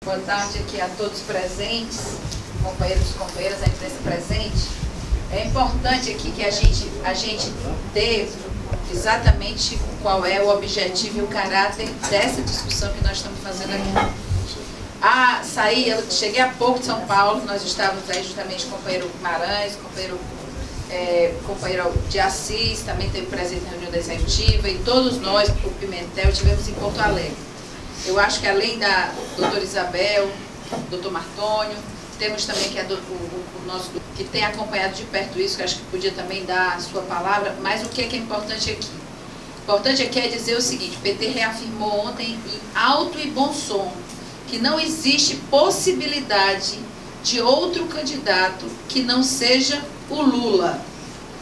Boa tarde aqui a todos presentes, companheiros e companheiras, a imprensa presente. É importante aqui que a gente dê exatamente qual é o objetivo e o caráter dessa discussão que nós estamos fazendo aqui. Eu cheguei há pouco de São Paulo, nós estávamos aí justamente com o companheiro Guimarães, companheiro de Assis, também teve presente na reunião da executiva, e todos nós, o Pimentel, estivemos em Porto Alegre. Eu acho que além da doutora Isabel, doutor Martônio, temos também que o nosso que tem acompanhado de perto isso, que acho que podia também dar a sua palavra, mas o que é importante aqui? Importante aqui é dizer o seguinte: o PT reafirmou ontem em alto e bom som que não existe possibilidade de outro candidato que não seja o Lula.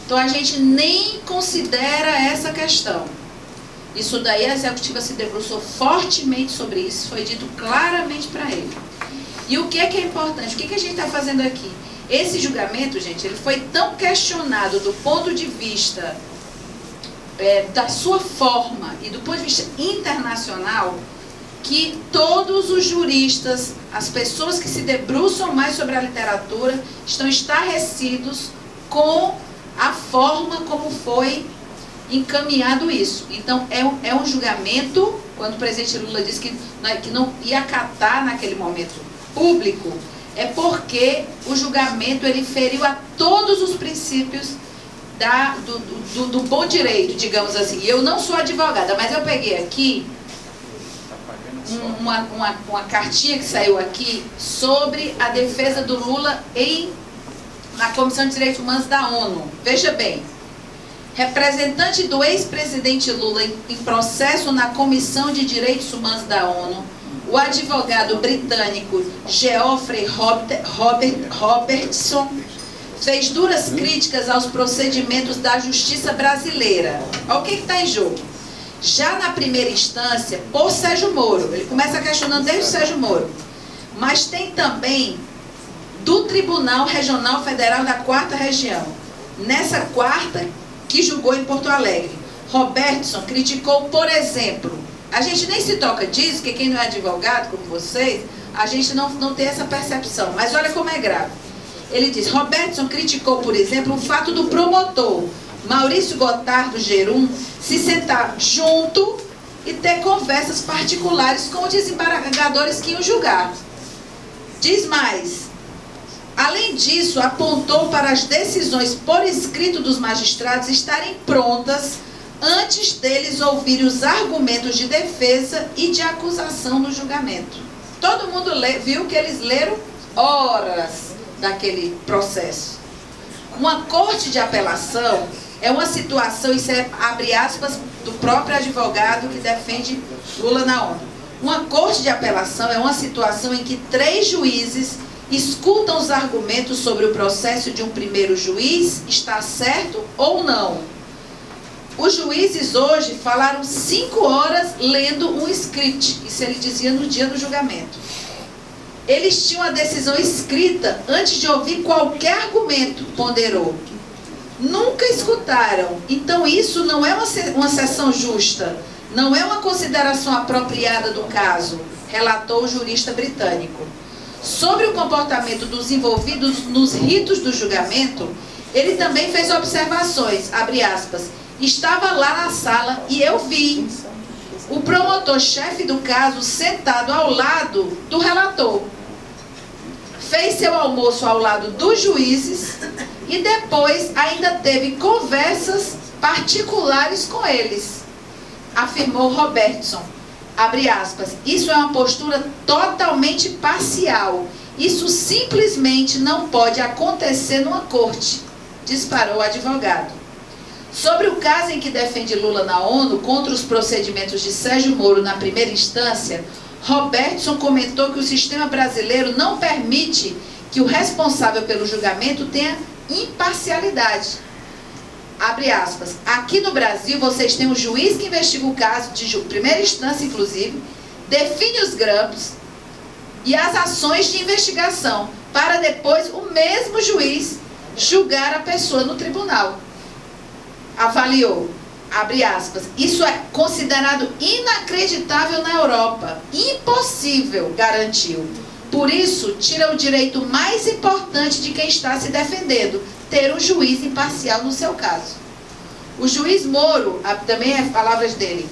Então a gente nem considera essa questão. Isso daí a executiva se debruçou fortemente sobre isso, foi dito claramente para ele. E o que é importante? O que a gente está fazendo aqui? Esse julgamento, gente, ele foi tão questionado do ponto de vista da sua forma e do ponto de vista internacional, que todos os juristas, as pessoas que se debruçam mais sobre a literatura, estão estarrecidos com a forma como foi encaminhado isso. Então, é um julgamento, quando o presidente Lula disse que não ia acatar naquele momento público, é porque o julgamento ele feriu a todos os princípios do bom direito, digamos assim. Eu não sou advogada, mas eu peguei aqui uma cartinha que saiu aqui sobre a defesa do Lula na Comissão de Direitos Humanos da ONU. Veja bem, representante do ex-presidente Lula em processo na Comissão de Direitos Humanos da ONU, o advogado britânico Geoffrey Robertson fez duras críticas aos procedimentos da justiça brasileira. Olha o que está em jogo. Já na primeira instância, por Sérgio Moro, ele começa questionando desde o Sérgio Moro, mas tem também do Tribunal Regional Federal da 4ª Região. Nessa quarta, que julgou em Porto Alegre, Robertson criticou, por exemplo, a gente nem se toca disso, porque quem não é advogado, como vocês, a gente não tem essa percepção, mas olha como é grave. Ele diz: Robertson criticou, por exemplo, o fato do promotor Maurício Gotardo Gerum se sentar junto e ter conversas particulares com os desembargadores que iam julgar. Diz mais: além disso, apontou para as decisões por escrito dos magistrados estarem prontas antes deles ouvirem os argumentos de defesa e de acusação no julgamento. Todo mundo viu que eles leram horas daquele processo. Uma corte de apelação é uma situação, isso é, abre aspas, do próprio advogado que defende Lula na ONU. Uma corte de apelação é uma situação em que 3 juízes escutam os argumentos sobre o processo de um primeiro juiz, está certo ou não. Os juízes hoje falaram 5 horas lendo um script, isso ele dizia no dia do julgamento. Eles tinham a decisão escrita antes de ouvir qualquer argumento, ponderou. Nunca escutaram. Então isso não é uma sessão justa, não é uma consideração apropriada do caso, relatou o jurista britânico. Sobre o comportamento dos envolvidos nos ritos do julgamento, ele também fez observações, abre aspas, estava lá na sala e eu vi o promotor-chefe do caso sentado ao lado do relator. Fez seu almoço ao lado dos juízes e depois ainda teve conversas particulares com eles, afirmou Robertson. Abre aspas, isso é uma postura totalmente parcial. Isso simplesmente não pode acontecer numa corte, disparou o advogado. Sobre o caso em que defende Lula na ONU contra os procedimentos de Sérgio Moro na primeira instância, Robertson comentou que o sistema brasileiro não permite que o responsável pelo julgamento tenha imparcialidade. Abre aspas, aqui no Brasil vocês têm um juiz que investiga o caso de primeira instância, inclusive, define os grampos e as ações de investigação, para depois o mesmo juiz julgar a pessoa no tribunal. Avaliou. abre aspas, isso é considerado inacreditável na Europa, impossível, garantiu. Por isso, tira o direito mais importante de quem está se defendendo, ter um juiz imparcial no seu caso. O juiz Moro, também é palavras dele,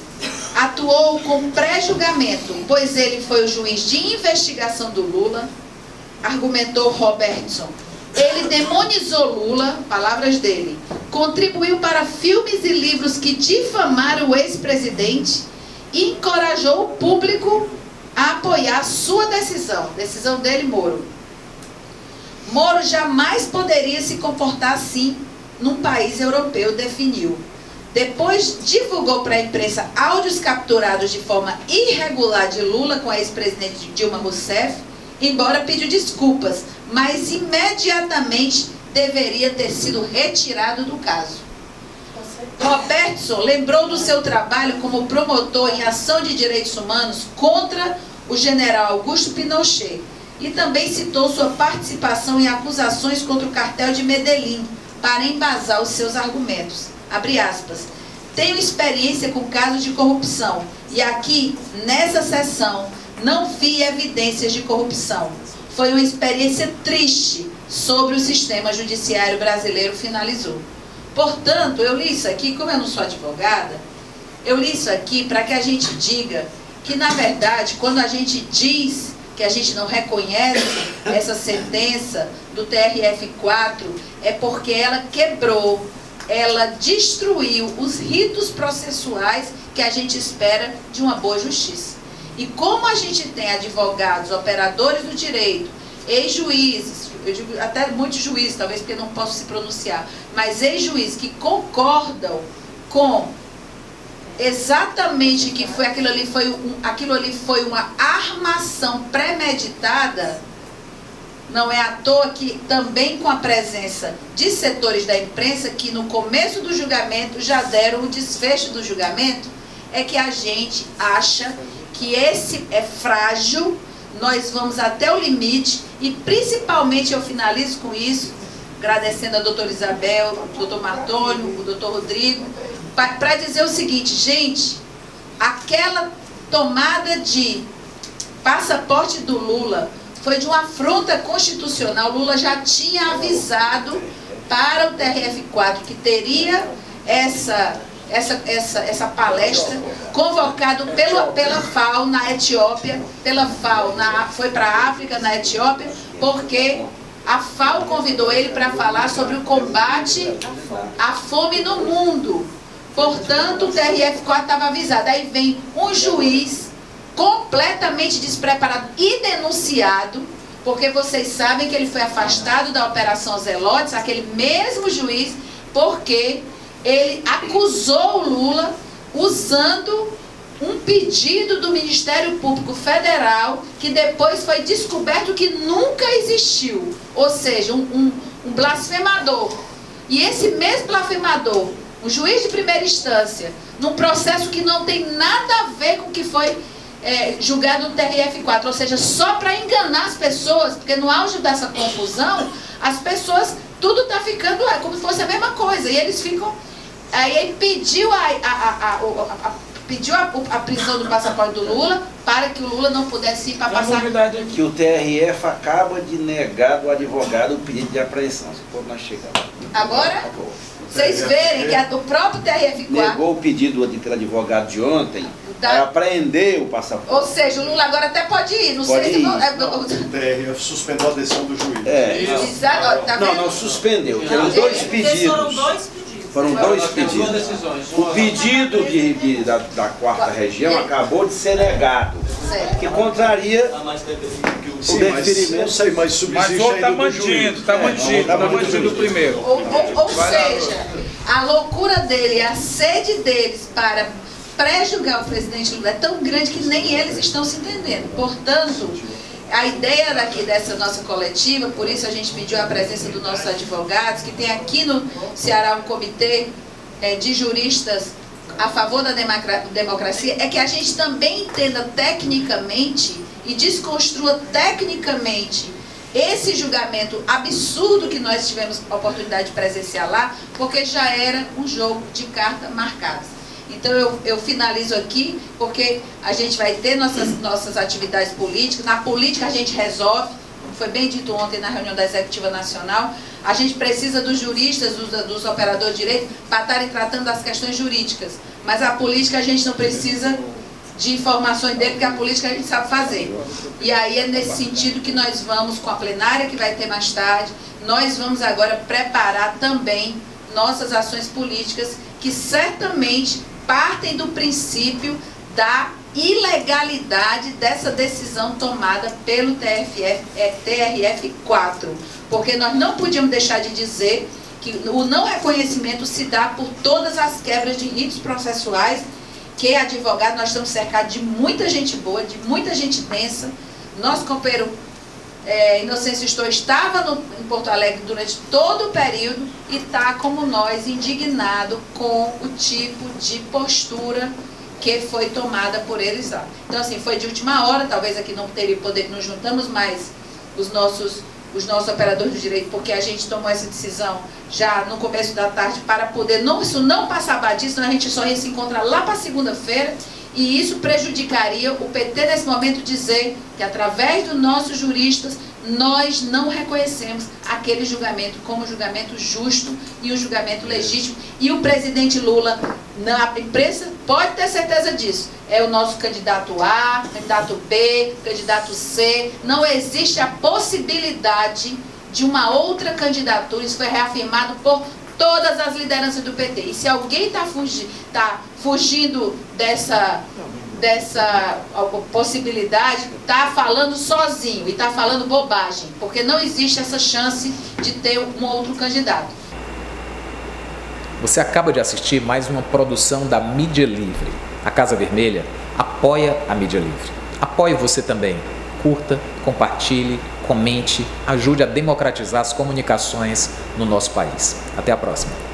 atuou com pré-julgamento, pois ele foi o juiz de investigação do Lula, argumentou Robertson. Ele demonizou Lula, palavras dele, contribuiu para filmes e livros que difamaram o ex-presidente e encorajou o público a apoiar sua decisão dele, Moro. Moro jamais poderia se comportar assim num país europeu, definiu. Depois divulgou para a imprensa áudios capturados de forma irregular de Lula com a ex-presidente Dilma Rousseff, embora pediu desculpas, mas imediatamente deveria ter sido retirado do caso. Robertson lembrou do seu trabalho como promotor em ação de direitos humanos contra o general Augusto Pinochet e também citou sua participação em acusações contra o cartel de Medellín para embasar os seus argumentos. Abre aspas. Tenho experiência com casos de corrupção e aqui, nessa sessão, não vi evidências de corrupção. Foi uma experiência triste sobre o sistema judiciário brasileiro, finalizou. Portanto, eu li isso aqui, como eu não sou advogada, eu li isso aqui para que a gente diga que, na verdade, quando a gente diz que a gente não reconhece essa sentença do TRF4, é porque ela quebrou, ela destruiu os ritos processuais que a gente espera de uma boa justiça. E como a gente tem advogados, operadores do direito, ex-juízes, eu digo até muitos juízes, talvez porque não posso se pronunciar, mas ex-juízes que concordam com exatamente que foi aquilo ali foi uma armação premeditada, não é à toa que também com a presença de setores da imprensa que no começo do julgamento já deram o desfecho do julgamento, é que a gente acha que esse é frágil, nós vamos até o limite e principalmente eu finalizo com isso, agradecendo a doutora Isabel, o doutor Martônio, o doutor Rodrigo, para dizer o seguinte, gente, aquela tomada de passaporte do Lula foi de uma afronta constitucional. Lula já tinha avisado para o TRF4 que teria essa palestra convocado pela FAO na Etiópia, pela FAO foi para a África, na Etiópia, porque a FAO convidou ele para falar sobre o combate à fome no mundo. Portanto, o TRF4 estava avisado. Aí vem um juiz completamente despreparado e denunciado, porque vocês sabem que ele foi afastado da Operação Zelotes, aquele mesmo juiz, porque ele acusou o Lula usando um pedido do Ministério Público Federal que depois foi descoberto que nunca existiu, ou seja, um blasfemador. E esse mesmo blasfemador, um juiz de primeira instância, num processo que não tem nada a ver com o que foi julgado no TRF4, ou seja, só para enganar as pessoas, porque no auge dessa confusão, as pessoas, tudo está ficando como se fosse a mesma coisa, e eles ficam... Aí ele pediu a prisão do passaporte do Lula para que o Lula não pudesse ir para passar... A novidade é que o TRF acaba de negar do advogado o pedido de apreensão. Se for nós chegamos. Agora, vocês verem que o próprio TRF4... negou o pedido daquele advogado de ontem para apreender o passaporte. Ou seja, o Lula agora até pode ir. Não sei se... O TRF suspendeu a decisão do juiz. Não, suspendeu. Foram dois pedidos. Foram dois pedidos. O pedido da quarta região acabou de ser negado, que contraria o deferimento. Não sei, mas subsiste. Mas o outro está mantido o primeiro. Ou seja, a loucura dele, a sede deles para pré-julgar o presidente Lula é tão grande que nem eles estão se entendendo. Portanto, a ideia dessa nossa coletiva, por isso a gente pediu a presença dos nossos advogados, que tem aqui no Ceará um comitê de juristas a favor da democracia, é que a gente também entenda tecnicamente e desconstrua tecnicamente esse julgamento absurdo que nós tivemos a oportunidade de presenciar lá, porque já era um jogo de carta marcada. Então eu finalizo aqui, porque a gente vai ter nossas atividades políticas. Na política a gente resolve, como foi bem dito ontem na reunião da Executiva Nacional, a gente precisa dos juristas, dos operadores de direito, para estarem tratando das questões jurídicas. Mas a política a gente não precisa de informações dele, porque a política a gente sabe fazer. E aí é nesse sentido que nós vamos, com a plenária que vai ter mais tarde, nós vamos agora preparar também nossas ações políticas, que certamente partem do princípio da ilegalidade dessa decisão tomada pelo TRF4. Porque nós não podíamos deixar de dizer que o não reconhecimento se dá por todas as quebras de ritos processuais, que advogado, nós estamos cercados de muita gente boa, de muita gente densa. Nosso companheiro Inocêncio Stoll estava em Porto Alegre durante todo o período e está, como nós, indignado com o tipo de postura que foi tomada por eles lá. Então, assim, foi de última hora, talvez aqui não teria poder, não juntamos mais os nossos operadores de direito, porque a gente tomou essa decisão já no começo da tarde para poder, isso não passar batido, senão a gente só ia se encontrar lá para segunda-feira, e isso prejudicaria o PT nesse momento dizer que através dos nossos juristas nós não reconhecemos aquele julgamento como julgamento justo e um julgamento legítimo. E o presidente Lula, a imprensa pode ter certeza disso, é o nosso candidato A, candidato B, candidato C. Não existe a possibilidade de uma outra candidatura. Isso foi reafirmado por todas as lideranças do PT. E se alguém está fugindo dessa possibilidade, está falando sozinho e está falando bobagem, porque não existe essa chance de ter um outro candidato. Você acaba de assistir mais uma produção da Mídia Livre. A Casa Vermelha apoia a Mídia Livre. Apoie você também. Curta, compartilhe, comente, ajude a democratizar as comunicações no nosso país. Até a próxima.